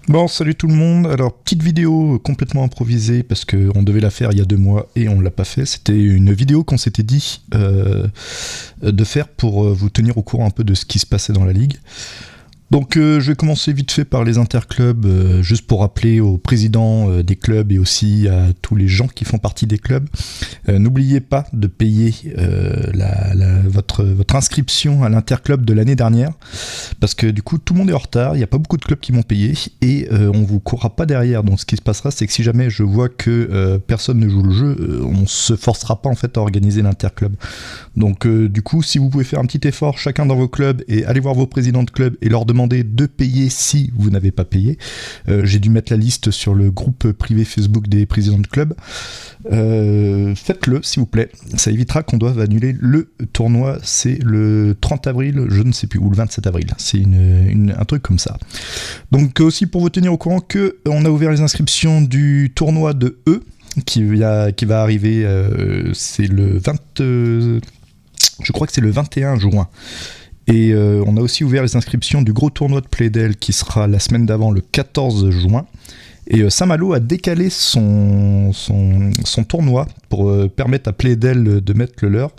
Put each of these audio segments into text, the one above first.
Bon, salut tout le monde. Alors, petite vidéo complètement improvisée parce qu'on devait la faire il y a 2 mois et on l'a pas fait. C'était une vidéo qu'on s'était dit de faire pour vous tenir au courant un peu de ce qui se passait dans la ligue. Donc je vais commencer vite fait par les interclubs, juste pour rappeler aux présidents des clubs et aussi à tous les gens qui font partie des clubs. N'oubliez pas de payer votre inscription à l'interclub de l'année dernière, parce que du coup tout le monde est en retard, il n'y a pas beaucoup de clubs qui m'ont payé, et on vous courra pas derrière. Donc ce qui se passera, c'est que si jamais je vois que personne ne joue le jeu, on se forcera pas en fait à organiser l'interclub. Donc du coup, si vous pouvez faire un petit effort chacun dans vos clubs et aller voir vos présidents de clubs et leur demander de payer si vous n'avez pas payé. J'ai dû mettre la liste sur le groupe privé Facebook des présidents de club. Faites-le s'il vous plaît, ça évitera qu'on doive annuler le tournoi. C'est le 30 avril, je ne sais plus, ou le 27 avril, c'est un truc comme ça. Donc aussi pour vous tenir au courant que on a ouvert les inscriptions du tournoi de E qui va arriver, c'est le 20, je crois que c'est le 21 juin. Et on a aussi ouvert les inscriptions du gros tournoi de Playdel qui sera la semaine d'avant, le 14 juin. Et Saint-Malo a décalé son tournoi pour permettre à Playdel de mettre le leur.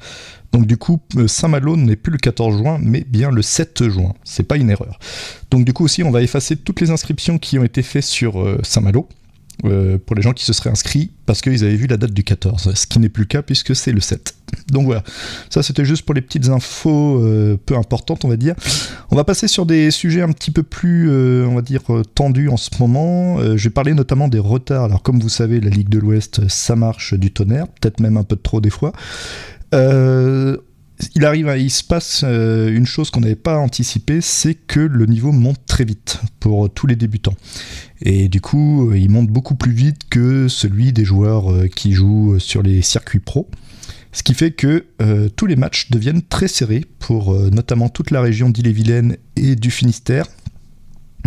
Donc du coup, Saint-Malo n'est plus le 14 juin, mais bien le 7 juin. C'est pas une erreur. Donc du coup aussi, on va effacer toutes les inscriptions qui ont été faites sur Saint-Malo. Pour les gens qui se seraient inscrits parce qu'ils avaient vu la date du 14, ce qui n'est plus le cas puisque c'est le 7. Donc voilà, ça c'était juste pour les petites infos peu importantes on va dire. On va passer sur des sujets un petit peu plus on va dire tendus en ce moment. Je vais parler notamment des retards. Alors comme vous savez, la Ligue de l'Ouest, ça marche du tonnerre, peut-être même un peu de trop des fois. Il se passe une chose qu'on n'avait pas anticipée, c'est que le niveau monte très vite pour tous les débutants. Et du coup, il monte beaucoup plus vite que celui des joueurs qui jouent sur les circuits pro. Ce qui fait que tous les matchs deviennent très serrés pour notamment toute la région d'Ille-et-Vilaine et du Finistère.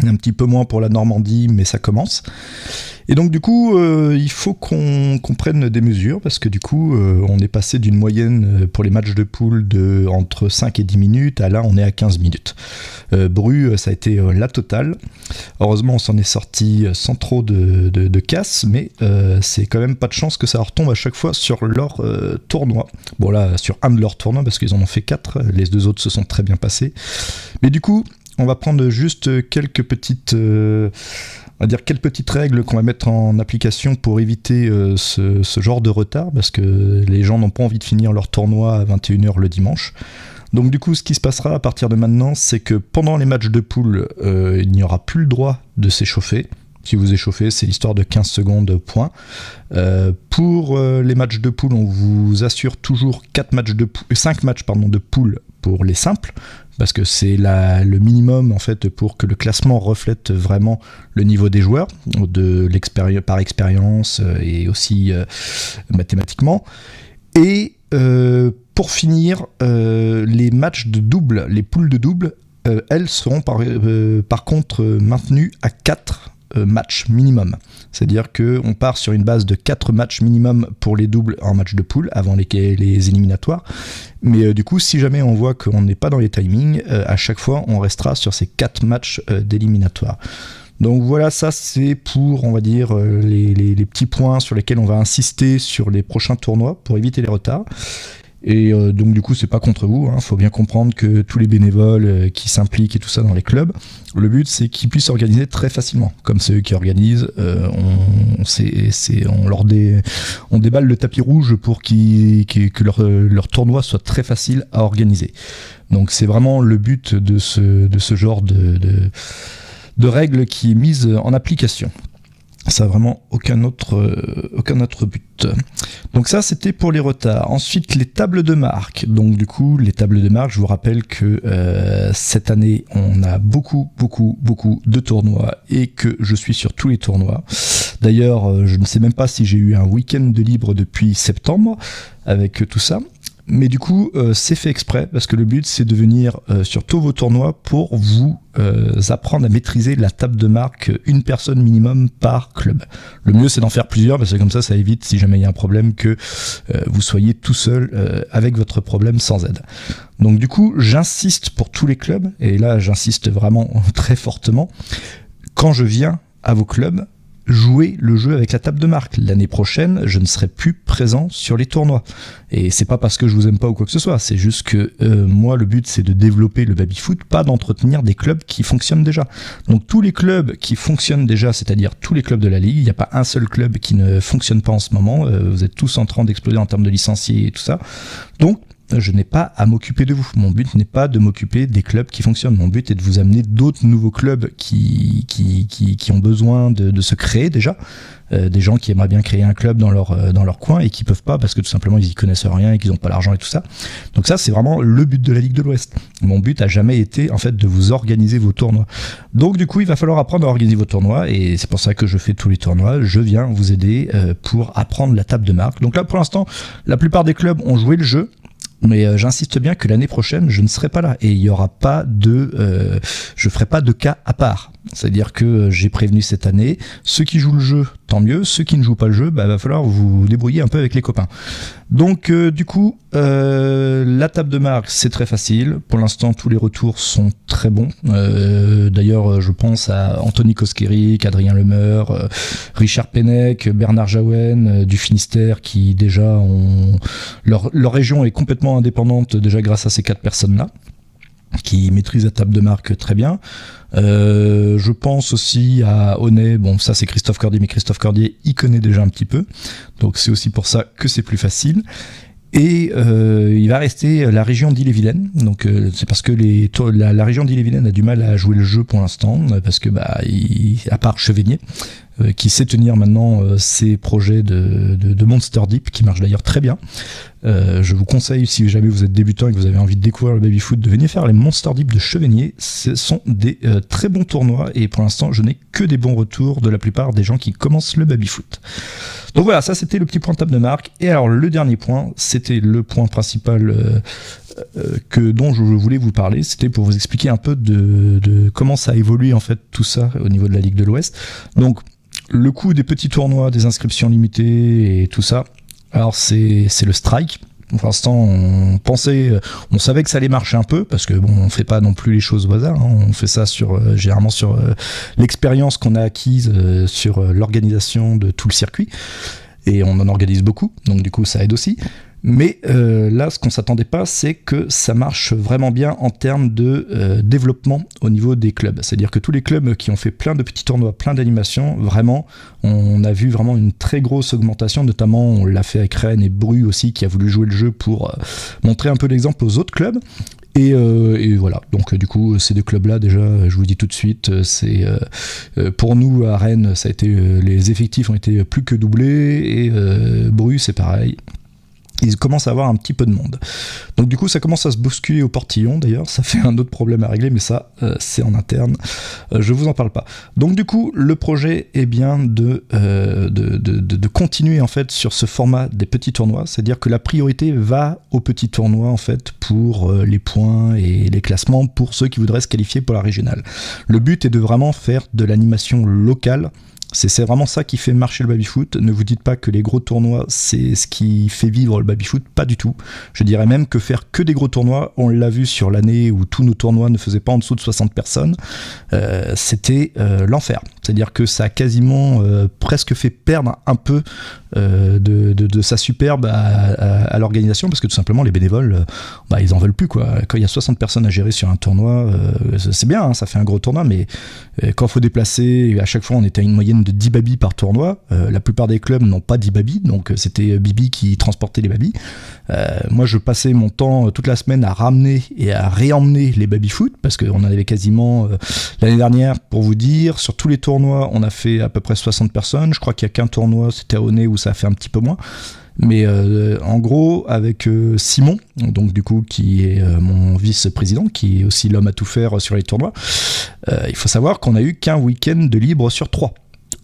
Un petit peu moins pour la Normandie, mais ça commence. Et donc du coup, il faut qu'on prenne des mesures, parce que du coup, on est passé d'une moyenne pour les matchs de poule de entre 5 et 10 minutes, à là, on est à 15 minutes. Bru, ça a été la totale. Heureusement, on s'en est sorti sans trop de casse, mais c'est quand même pas de chance que ça retombe à chaque fois sur leur tournoi. Bon là, sur un de leurs tournois, parce qu'ils en ont fait 4, les 2 autres se sont très bien passés. Mais du coup, on va prendre juste quelques petites règles qu'on va mettre en application pour éviter ce genre de retard, parce que les gens n'ont pas envie de finir leur tournoi à 21h le dimanche. Donc du coup, ce qui se passera à partir de maintenant, c'est que pendant les matchs de poule, il n'y aura plus le droit de s'échauffer. Si vous échauffez, c'est l'histoire de 15 secondes, point. Pour les matchs de poule, on vous assure toujours 5 matchs de poule pour les simples, parce que c'est le minimum en fait pour que le classement reflète vraiment le niveau des joueurs, par expérience et aussi mathématiquement. Et pour finir, les matchs de double, les poules de double, elles seront par contre maintenues à 4 matchs minimum. C'est-à-dire qu'on part sur une base de 4 matchs minimum pour les doubles en match de poule avant les éliminatoires. Mais du coup, si jamais on voit qu'on n'est pas dans les timings, à chaque fois, on restera sur ces 4 matchs d'éliminatoires. Donc voilà, ça c'est pour, on va dire, les petits points sur lesquels on va insister sur les prochains tournois pour éviter les retards. Et donc du coup c'est pas contre vous, faut bien comprendre que tous les bénévoles qui s'impliquent et tout ça dans les clubs, le but c'est qu'ils puissent s'organiser très facilement, comme ceux qui organisent, on déballe le tapis rouge pour que leur tournoi soit très facile à organiser. Donc c'est vraiment le but de ce genre de règles qui est mise en application. Ça n'a vraiment aucun autre but. Donc ça, c'était pour les retards. Ensuite, les tables de marque. Donc du coup, les tables de marque, je vous rappelle que cette année, on a beaucoup de tournois et que je suis sur tous les tournois. D'ailleurs, je ne sais même pas si j'ai eu un week-end de libre depuis septembre avec tout ça. Mais du coup, c'est fait exprès parce que le but, c'est de venir sur tous vos tournois pour vous apprendre à maîtriser la table de marque, une personne minimum par club. Le mieux, c'est d'en faire plusieurs parce que comme ça évite, si jamais il y a un problème, que vous soyez tout seul avec votre problème sans aide. Donc du coup, j'insiste pour tous les clubs, et là, j'insiste vraiment très fortement. Quand je viens à vos clubs, jouez le jeu avec la table de marque. L'année prochaine, je ne serai plus présent sur les tournois. Et c'est pas parce que je vous aime pas ou quoi que ce soit, c'est juste que moi, le but, c'est de développer le baby-foot, pas d'entretenir des clubs qui fonctionnent déjà. Donc tous les clubs qui fonctionnent déjà, c'est-à-dire tous les clubs de la Ligue, il n'y a pas un seul club qui ne fonctionne pas en ce moment, vous êtes tous en train d'exploser en termes de licenciés et tout ça. Donc, je n'ai pas à m'occuper de vous. Mon but n'est pas de m'occuper des clubs qui fonctionnent. Mon but est de vous amener d'autres nouveaux clubs qui ont besoin de se créer déjà. Des gens qui aimeraient bien créer un club dans leur coin et qui peuvent pas parce que tout simplement ils y connaissent rien et qu'ils n'ont pas l'argent et tout ça. Donc ça, c'est vraiment le but de la Ligue de l'Ouest. Mon but a jamais été en fait de vous organiser vos tournois. Donc du coup, il va falloir apprendre à organiser vos tournois et c'est pour ça que je fais tous les tournois. Je viens vous aider pour apprendre la table de marque. Donc là, pour l'instant, la plupart des clubs ont joué le jeu. Mais j'insiste bien que l'année prochaine, je ne serai pas là et il y aura pas je ferai pas de cas à part. C'est-à-dire que j'ai prévenu cette année, ceux qui jouent le jeu, tant mieux. Ceux qui ne jouent pas le jeu, va falloir vous débrouiller un peu avec les copains. Donc du coup, la table de marque, c'est très facile. Pour l'instant, tous les retours sont très bons. D'ailleurs, je pense à Anthony Koskeric, Adrien Lemeur, Richard Pennec, Bernard Jaouen du Finistère, qui déjà ont... Leur région est complètement indépendante déjà grâce à ces 4 personnes-là, qui maîtrisent la table de marque très bien. Je pense aussi à Honnay, bon ça c'est Christophe Cordier, mais Christophe Cordier il connaît déjà un petit peu, donc c'est aussi pour ça que c'est plus facile. Et il va rester la région d'Ille-et-Vilaine, donc c'est parce que la région d'Ille-et-Vilaine a du mal à jouer le jeu pour l'instant, parce que à part Chevigné, qui sait tenir maintenant ses projets de Monster Deep, qui marche d'ailleurs très bien. Je vous conseille, si jamais vous êtes débutant et que vous avez envie de découvrir le baby-foot, de venir faire les Monster Deep de Chevigné. Ce sont des très bons tournois et pour l'instant je n'ai que des bons retours de la plupart des gens qui commencent le baby-foot. Donc voilà, ça c'était le petit point de table de marque. Et alors le dernier point, c'était le point principal dont je voulais vous parler, c'était pour vous expliquer un peu de comment ça a évolué en fait tout ça au niveau de la Ligue de l'Ouest. Donc le coût des petits tournois, des inscriptions limitées et tout ça, alors c'est le strike. Pour l'instant, on savait que ça allait marcher un peu, parce que bon, on fait pas non plus les choses au hasard, hein. On fait ça généralement sur l'expérience qu'on a acquise sur l'organisation de tout le circuit, et on en organise beaucoup, donc du coup ça aide aussi. Mais là, ce qu'on s'attendait pas, c'est que ça marche vraiment bien en termes de développement au niveau des clubs. C'est-à-dire que tous les clubs qui ont fait plein de petits tournois, plein d'animations, vraiment, on a vu vraiment une très grosse augmentation. Notamment, on l'a fait avec Rennes et Bru aussi, qui a voulu jouer le jeu pour montrer un peu l'exemple aux autres clubs. Et voilà, donc du coup ces deux clubs là déjà, je vous dis tout de suite, c'est pour nous à Rennes, ça a été les effectifs ont été plus que doublés, et Bru c'est pareil. Ils commencent à avoir un petit peu de monde. Donc du coup, ça commence à se bousculer au portillon, d'ailleurs. Ça fait un autre problème à régler, mais ça, c'est en interne. Je vous en parle pas. Donc du coup, le projet est bien de continuer, en fait, sur ce format des petits tournois. C'est-à-dire que la priorité va aux petits tournois, en fait, pour les points et les classements, pour ceux qui voudraient se qualifier pour la régionale. Le but est de vraiment faire de l'animation locale. C'est vraiment ça qui fait marcher le baby-foot. Ne vous dites pas que les gros tournois, c'est ce qui fait vivre le baby-foot, pas du tout. Je dirais même que faire que des gros tournois, on l'a vu sur l'année où tous nos tournois ne faisaient pas en dessous de 60 personnes, c'était l'enfer. C'est-à-dire que ça a quasiment presque fait perdre un peu de sa superbe à l'organisation, parce que tout simplement les bénévoles, ils en veulent plus, quoi. Quand il y a 60 personnes à gérer sur un tournoi, c'est bien, hein, ça fait un gros tournoi, mais quand il faut déplacer, à chaque fois on était à une moyenne de 10 babys par tournoi. La plupart des clubs n'ont pas 10 babys, donc c'était Bibi qui transportait les babys. Moi je passais mon temps toute la semaine à ramener et à réemmener les baby-foot, parce qu'on en avait quasiment l'année dernière, pour vous dire, sur tous les tournois on a fait à peu près 60 personnes. Je crois qu'il n'y a qu'un tournoi, c'était à Honnay, où ça a fait un petit peu moins. Mais en gros, avec Simon, donc du coup qui est mon vice-président, qui est aussi l'homme à tout faire sur les tournois, il faut savoir qu'on a eu qu'un week-end de libre sur 3.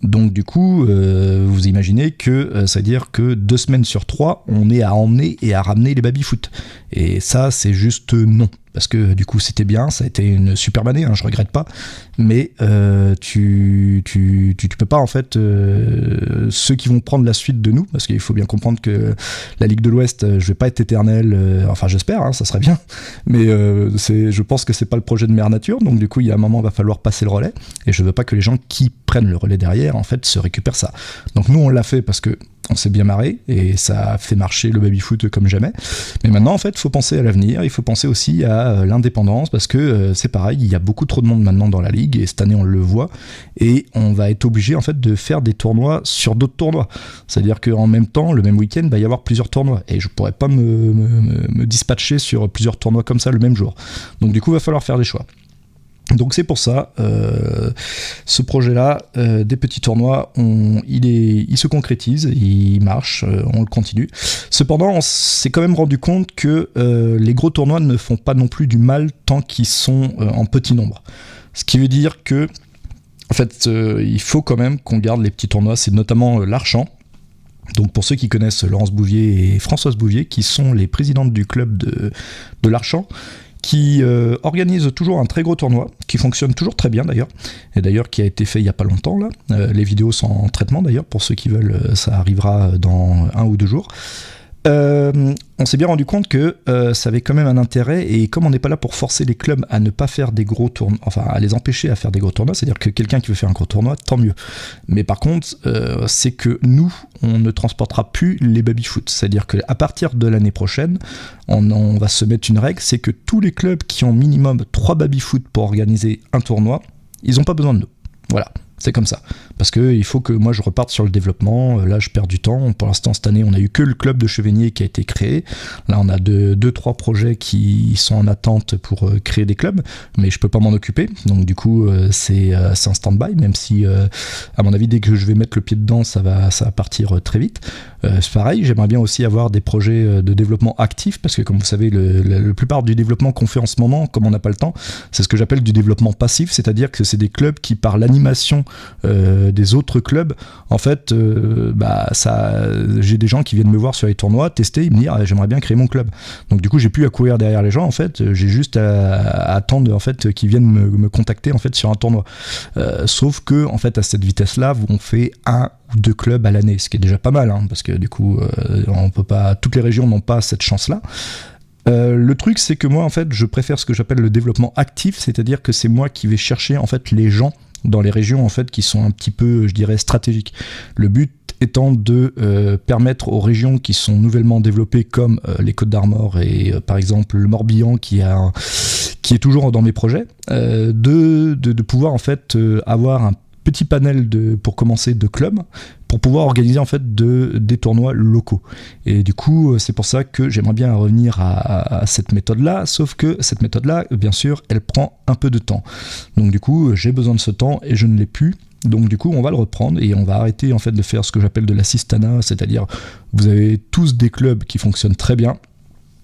Donc du coup, vous imaginez que ça veut dire que 2 semaines sur 3, on est à emmener et à ramener les baby-foot. Et ça, c'est juste non. Parce que du coup, c'était bien, ça a été une superbe année, hein, je regrette pas. Mais tu peux pas, en fait, ceux qui vont prendre la suite de nous, parce qu'il faut bien comprendre que la Ligue de l'Ouest, je vais pas être éternel, enfin j'espère, hein, ça serait bien. Mais je pense que c'est pas le projet de Mère Nature, donc du coup, il y a un moment, il va falloir passer le relais. Et je veux pas que les gens qui prennent le relais derrière, en fait, se récupèrent ça. Donc nous, on l'a fait parce que on s'est bien marré et ça a fait marcher le baby-foot comme jamais. Mais maintenant, en fait, il faut penser à l'avenir, il faut penser aussi à l'indépendance parce que c'est pareil, il y a beaucoup trop de monde maintenant dans la ligue et cette année, on le voit et on va être obligé en fait de faire des tournois sur d'autres tournois. C'est-à-dire qu'en même temps, le même week-end, il va y avoir plusieurs tournois et je pourrais pas me dispatcher sur plusieurs tournois comme ça le même jour. Donc du coup, il va falloir faire des choix. Donc c'est pour ça, ce projet-là, des petits tournois, il se concrétise, il marche, on le continue. Cependant, on s'est quand même rendu compte que les gros tournois ne font pas non plus du mal tant qu'ils sont en petit nombre. Ce qui veut dire que, en fait, il faut quand même qu'on garde les petits tournois, c'est notamment l'Archant. Donc pour ceux qui connaissent Laurence Bouvier et Françoise Bouvier, qui sont les présidentes du club de l'Archant, qui organise toujours un très gros tournoi, qui fonctionne toujours très bien d'ailleurs, et d'ailleurs qui a été fait il n'y a pas longtemps là. Les vidéos sont en traitement d'ailleurs, pour ceux qui veulent, ça arrivera dans 1 ou 2 jours. On s'est bien rendu compte que ça avait quand même un intérêt, et comme on n'est pas là pour forcer les clubs à ne pas faire des gros tournois, enfin à les empêcher à faire des gros tournois, c'est-à-dire que quelqu'un qui veut faire un gros tournoi, tant mieux. Mais par contre, c'est que nous, on ne transportera plus les baby-foot. C'est-à-dire qu'à partir de l'année prochaine, on va se mettre une règle, c'est que tous les clubs qui ont minimum 3 baby-foot pour organiser un tournoi, ils n'ont pas besoin de nous. Voilà. C'est comme ça. Parce qu'il faut que moi je reparte sur le développement. Là, je perds du temps. Pour l'instant, cette année, on n'a eu que le club de Chevigné qui a été créé. Là, on a 2-3 projets qui sont en attente pour créer des clubs. Mais je peux pas m'en occuper. Donc, du coup, c'est un stand-by. Même si, à mon avis, dès que je vais mettre le pied dedans, ça va partir très vite. C'est pareil. J'aimerais bien aussi avoir des projets de développement actifs. Parce que, comme vous savez, la plupart du développement qu'on fait en ce moment, comme on n'a pas le temps, c'est ce que j'appelle du développement passif. C'est-à-dire que c'est des clubs qui, par l'animation des autres clubs, en fait, j'ai des gens qui viennent me voir sur les tournois, tester, ils me disent j'aimerais bien créer mon club. Donc du coup, j'ai plus à courir derrière les gens, en fait, j'ai juste à attendre en fait qu'ils viennent me contacter en fait sur un tournoi. Sauf que en fait, à cette vitesse-là, on fait 1 ou 2 clubs à l'année, ce qui est déjà pas mal, hein, parce que du coup, on peut pas, toutes les régions n'ont pas cette chance-là. Le truc, c'est que moi, en fait, je préfère ce que j'appelle le développement actif, c'est-à-dire que c'est moi qui vais chercher en fait les gens dans les régions en fait qui sont un petit peu, je dirais, stratégiques. Le but étant de permettre aux régions qui sont nouvellement développées comme les Côtes d'Armor et par exemple le Morbihan qui est toujours dans mes projets, de pouvoir en fait avoir un petit panel pour commencer de clubs pour pouvoir organiser en fait des tournois locaux. Et du coup, c'est pour ça que j'aimerais bien revenir à cette méthode-là, sauf que cette méthode-là, bien sûr, elle prend un peu de temps. Donc du coup, j'ai besoin de ce temps et je ne l'ai plus. Donc du coup, on va le reprendre et on va arrêter en fait de faire ce que j'appelle de l'assistanat, c'est-à-dire vous avez tous des clubs qui fonctionnent très bien.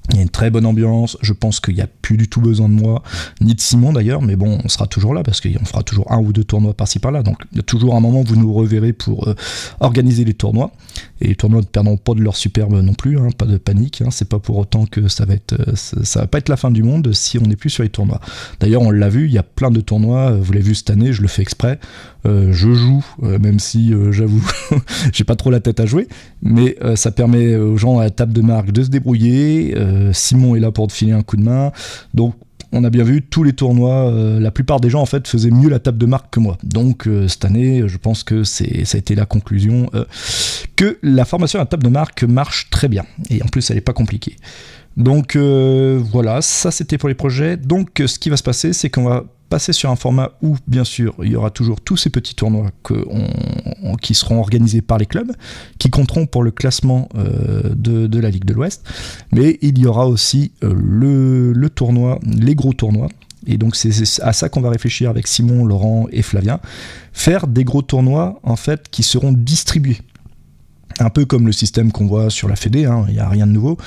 Il y a une très bonne ambiance, je pense qu'il n'y a plus du tout besoin de moi, ni de Simon d'ailleurs, mais bon, on sera toujours là parce qu'on fera toujours 1 ou 2 tournois par-ci par-là, donc il y a toujours un moment où vous nous reverrez pour organiser les tournois, et les tournois ne perdront pas de leur superbe non plus, hein, pas de panique, hein, c'est pas pour autant que ça va pas être la fin du monde si on n'est plus sur les tournois. D'ailleurs, on l'a vu, il y a plein de tournois, vous l'avez vu cette année, je le fais exprès, je joue, même si j'avoue, j'ai pas trop la tête à jouer, mais ça permet aux gens à la table de marque de se débrouiller. Simon est là pour te filer un coup de main, donc on a bien vu tous les tournois, la plupart des gens en fait faisaient mieux la table de marque que moi, donc cette année je pense que ça a été la conclusion que la formation à la table de marque marche très bien, et en plus elle est pas compliquée. Donc voilà, ça c'était pour les projets. Donc ce qui va se passer, c'est qu'on va passer sur un format où, bien sûr, il y aura toujours tous ces petits tournois qui seront organisés par les clubs, qui compteront pour le classement de la Ligue de l'Ouest, mais il y aura aussi le tournoi, les gros tournois, et donc c'est à ça qu'on va réfléchir avec Simon, Laurent et Flavien, faire des gros tournois en fait qui seront distribués. Un peu comme le système qu'on voit sur la Fédé, hein, il n'y a rien de nouveau.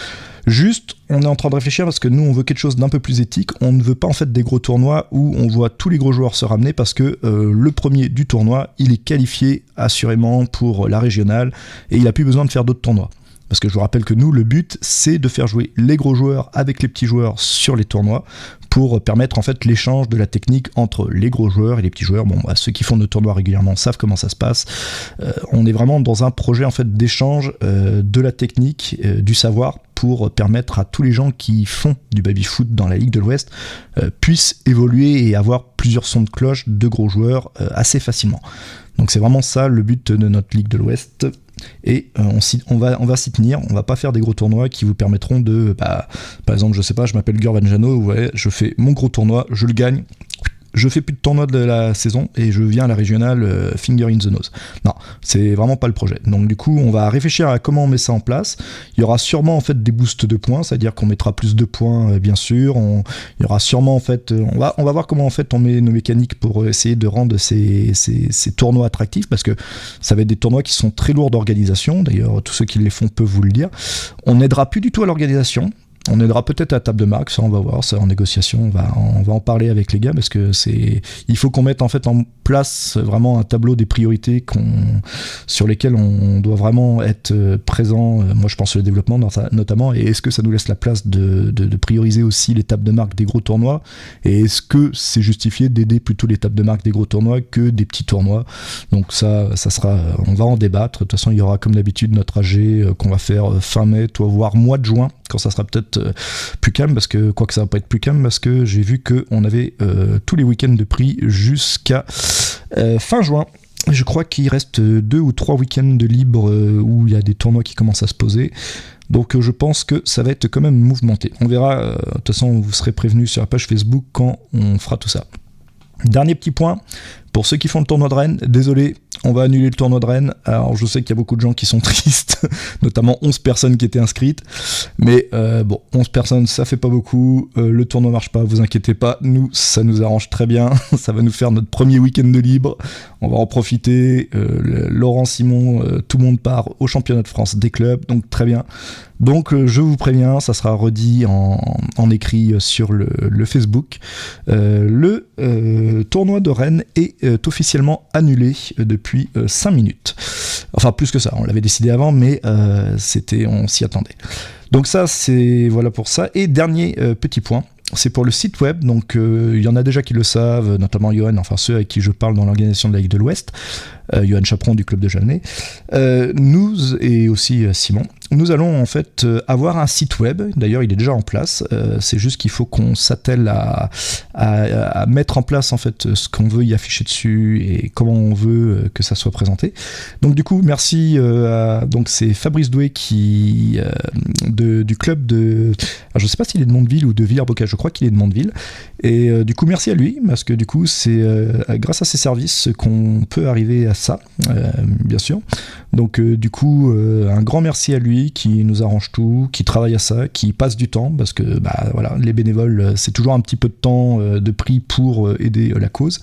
Juste, on est en train de réfléchir parce que nous, on veut quelque chose d'un peu plus éthique. On ne veut pas en fait des gros tournois où on voit tous les gros joueurs se ramener parce que le premier du tournoi, il est qualifié assurément pour la régionale et il n'a plus besoin de faire d'autres tournois. parce que je vous rappelle que nous, le but, c'est de faire jouer les gros joueurs avec les petits joueurs sur les tournois, pour permettre en fait l'échange de la technique entre les gros joueurs et les petits joueurs. Bon, ceux qui font nos tournois régulièrement savent comment ça se passe. On est vraiment dans un projet en fait d'échange de la technique, du savoir, pour permettre à tous les gens qui font du baby-foot dans la Ligue de l'Ouest puissent évoluer et avoir plusieurs sons de cloche de gros joueurs assez facilement. Donc c'est vraiment ça le but de notre Ligue de l'Ouest. Et on va s'y tenir, on va pas faire des gros tournois qui vous permettront de, par exemple, je sais pas, je m'appelle Gurvanjano, ouais, je fais mon gros tournoi, je le gagne, je fais plus de tournois de la saison et je viens à la régionale finger in the nose. Non, c'est vraiment pas le projet. Donc du coup, on va réfléchir à comment on met ça en place. Il y aura sûrement en fait des boosts de points, c'est-à-dire qu'on mettra plus de points, bien sûr. Il y aura sûrement en fait, on va voir comment en fait on met nos mécaniques pour essayer de rendre ces tournois attractifs, parce que ça va être des tournois qui sont très lourds d'organisation. D'ailleurs, tous ceux qui les font peuvent vous le dire. On n'aidera plus du tout à l'organisation. On aidera peut-être à la table de marque, ça on va voir, ça en négociation, on va en parler avec les gars, parce que il faut qu'on mette en fait en place vraiment un tableau des priorités sur lesquelles on doit vraiment être présent. Moi je pense au développement notamment, et est-ce que ça nous laisse la place de prioriser aussi les tables de marque des gros tournois, et est-ce que c'est justifié d'aider plutôt les tables de marque des gros tournois que des petits tournois. Donc ça sera, on va en débattre. De toute façon il y aura comme d'habitude notre AG qu'on va faire fin mai, voire mois de juin, quand ça sera peut-être plus calme, parce que quoi que ça va pas être plus calme, parce que j'ai vu qu'on avait tous les week-ends de prix jusqu'à fin juin. Je crois qu'il reste 2 ou 3 week-ends de libre où il y a des tournois qui commencent à se poser. Donc je pense que ça va être quand même mouvementé. On verra, de toute façon vous serez prévenus sur la page Facebook quand on fera tout ça. Dernier petit point, pour ceux qui font le tournoi de Rennes, désolé, on va annuler le tournoi de Rennes. Alors je sais qu'il y a beaucoup de gens qui sont tristes, notamment 11 personnes qui étaient inscrites, mais 11 personnes ça fait pas beaucoup, le tournoi marche pas, vous inquiétez pas, nous ça nous arrange très bien, ça va nous faire notre premier week-end de libre, on va en profiter, Laurent Simon, tout le monde part au championnat de France des clubs, donc très bien. Donc je vous préviens, ça sera redit en écrit sur le Facebook. Le tournoi de Rennes est officiellement annulé depuis 5 minutes. Enfin plus que ça, on l'avait décidé avant, mais on s'y attendait. Donc ça, voilà pour ça. Et dernier petit point, c'est pour le site web. Donc il y en a déjà qui le savent, notamment Johan, enfin ceux avec qui je parle dans l'organisation de la Ligue de l'Ouest. Johan Chaperon du club de Jalnay. Nous et aussi Simon. Nous allons en fait avoir un site web, d'ailleurs il est déjà en place, c'est juste qu'il faut qu'on s'attelle à mettre en place en fait ce qu'on veut y afficher dessus et comment on veut que ça soit présenté. Donc du coup merci, donc c'est Fabrice Doué du club de... Alors, je sais pas s'il est de Mondeville ou de Villers-Bocage, je crois qu'il est de Mondeville, et du coup merci à lui, parce que du coup c'est grâce à ses services qu'on peut arriver à ça, bien sûr. Donc du coup un grand merci à lui qui nous arrange tout, qui travaille à ça, qui passe du temps, parce que voilà, les bénévoles c'est toujours un petit peu de temps de prix pour aider la cause.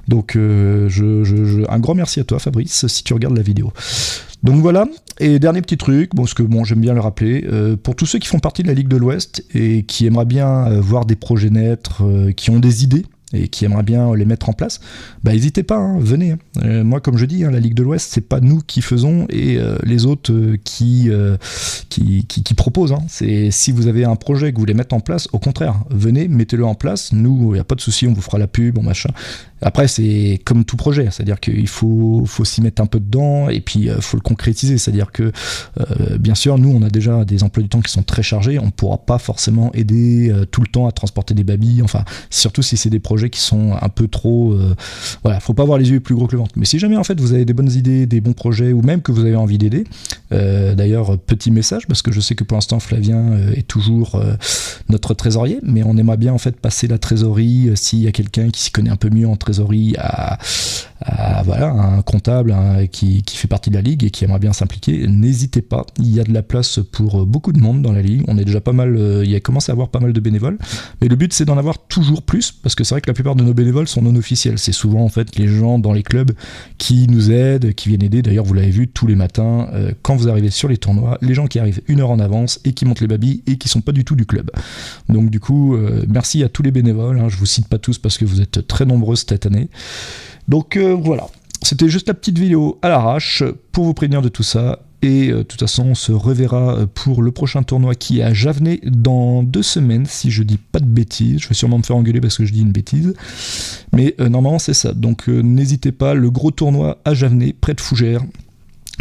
Donc un grand merci à toi Fabrice si tu regardes la vidéo. Donc voilà, et dernier petit truc, parce que j'aime bien le rappeler, pour tous ceux qui font partie de la Ligue de l'Ouest et qui aimeraient bien voir des projets naître, qui ont des idées et qui aimeraient bien les mettre en place, n'hésitez pas, venez. Moi, comme je dis, la Ligue de l'Ouest, c'est pas nous qui faisons et les autres qui proposent. C'est si vous avez un projet que vous voulez mettre en place, au contraire, venez, mettez-le en place. Nous, il n'y a pas de souci, on vous fera la pub, machin. Après, c'est comme tout projet, c'est-à-dire qu'il faut s'y mettre un peu dedans et puis faut le concrétiser. C'est-à-dire que, bien sûr, nous, on a déjà des emplois du temps qui sont très chargés. On ne pourra pas forcément aider tout le temps à transporter des babys. Enfin, surtout si c'est des projets qui sont un peu trop... voilà, faut pas avoir les yeux plus gros que le ventre. Mais si jamais, en fait, vous avez des bonnes idées, des bons projets ou même que vous avez envie d'aider, d'ailleurs, petit message, parce que je sais que pour l'instant, Flavien est toujours notre trésorier, mais on aimerait bien, en fait, passer la trésorerie s'il y a quelqu'un qui s'y connaît un peu mieux en trésorerie à un comptable qui fait partie de la ligue et qui aimerait bien s'impliquer, n'hésitez pas, il y a de la place pour beaucoup de monde dans la ligue, on est déjà pas mal, il y a commencé à avoir pas mal de bénévoles, mais le but c'est d'en avoir toujours plus, parce que c'est vrai que la plupart de nos bénévoles sont non officiels, c'est souvent en fait les gens dans les clubs qui nous aident, qui viennent aider, d'ailleurs vous l'avez vu tous les matins, quand vous arrivez sur les tournois, les gens qui arrivent 1 heure en avance et qui montent les babys et qui sont pas du tout du club. Donc du coup, merci à tous les bénévoles, je vous cite pas tous parce que vous êtes très nombreux cette année. Donc voilà, c'était juste la petite vidéo à l'arrache pour vous prévenir de tout ça et de toute façon on se reverra pour le prochain tournoi qui est à Javenay dans 2 semaines, si je dis pas de bêtises. Je vais sûrement me faire engueuler parce que je dis une bêtise, mais normalement c'est ça. Donc n'hésitez pas, le gros tournoi à Javenay, près de Fougères,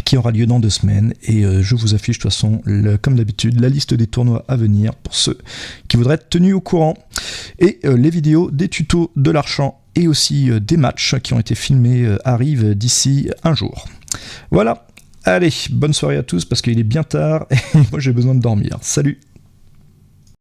qui aura lieu dans 2 semaines, et je vous affiche de toute façon, comme d'habitude, la liste des tournois à venir pour ceux qui voudraient être tenus au courant, et les vidéos des tutos de l'Archant et aussi des matchs qui ont été filmés arrivent d'ici un jour. Voilà, allez, bonne soirée à tous parce qu'il est bien tard et moi j'ai besoin de dormir. Salut!